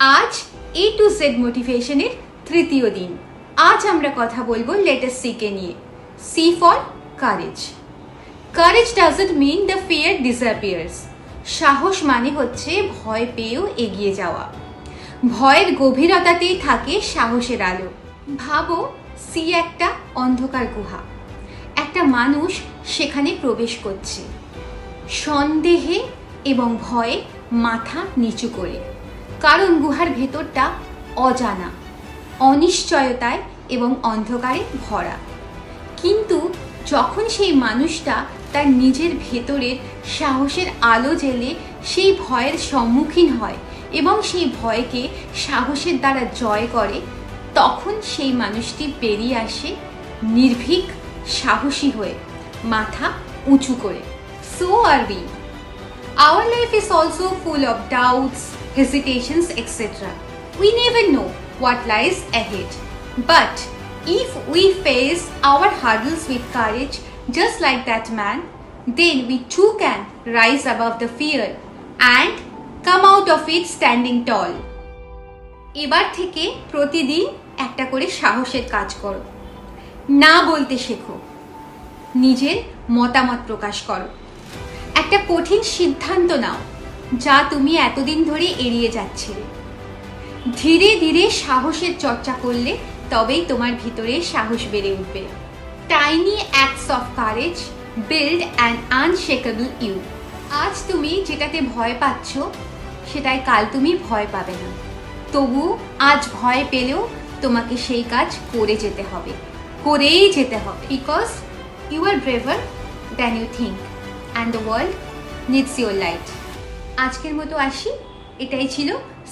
আজ A to Z মোটিভেশনের তৃতীয় দিন। আজ আমরা কথা বলবো লেটার সি কে নিয়ে। C for courage. Courage doesn't mean the fear disappears. সাহস মানে হচ্ছে ভয় পেয়েও এগিয়ে যাওয়া। ভয়ের গভীরতাতেই থাকে সাহসের আলো। ভাবো, সি একটা অন্ধকার গুহা। একটা মানুষ সেখানে প্রবেশ করছে, সন্দেহে এবং ভয়ে মাথা নিচু করে, কারণ গুহার ভেতরটা অজানা, অনিশ্চয়তায় এবং অন্ধকারে ভরা। কিন্তু যখন সেই মানুষটা তার নিজের ভেতরের সাহসের আলো জ্বেলে সেই ভয়ের সম্মুখীন হয় এবং সেই ভয়কে সাহসের দ্বারা জয় করে, তখন সেই মানুষটি বেরিয়ে আসে নির্ভীক, সাহসী হয়ে, মাথা উঁচু করে। So are we. Our life is also full of doubts, hesitations, etc. We never know what lies ahead. But if we face our hurdles with courage, just like that man, then we too can rise above the fear and come out of it standing tall. এবার থেকে প্রতিদিন একটা করে সাহসের কাজ করো। না বলতে শেখো, নিজের মতামত প্রকাশ করো। একটা কঠিন সিদ্ধান্ত নাও যা তুমি এতদিন ধরে এড়িয়ে যাচ্ছিলে। ধীরে ধীরে সাহসের চর্চা করলে তবেই তোমার ভিতরে সাহস বেড়ে উঠবে। Tiny acts of courage build an unshakeable you. আজ তুমি যেটাতে ভয় পাচ্ছ সেটাই কাল তুমি ভয় পাবে না। তবু আজ ভয় পেলেও তোমাকে সেই কাজ করে যেতে হবে, করেই যেতে হবে। Because you are braver than you think and the world needs your light. আজকের মতো আসি। এটাই ছিল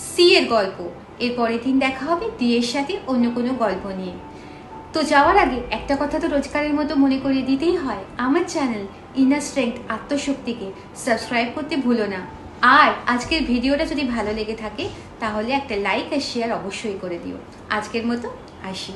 সি এর গল্প। এর পরের দিন দেখা হবে ডি এর সাথে অন্য কোনো গল্প নিয়ে। তো যাওয়ার আগে একটা কথা তো রোজকারের মতো মনে করিয়ে দিতেই হয়, আমার চ্যানেল ইনার স্ট্রেংথ আত্মশক্তিকে সাবস্ক্রাইব করতে ভুলো না। আর আজকের ভিডিওটা যদি ভালো লেগে থাকে তাহলে একটা লাইক আর শেয়ার অবশ্যই করে দিও। আজকের মতো আসি।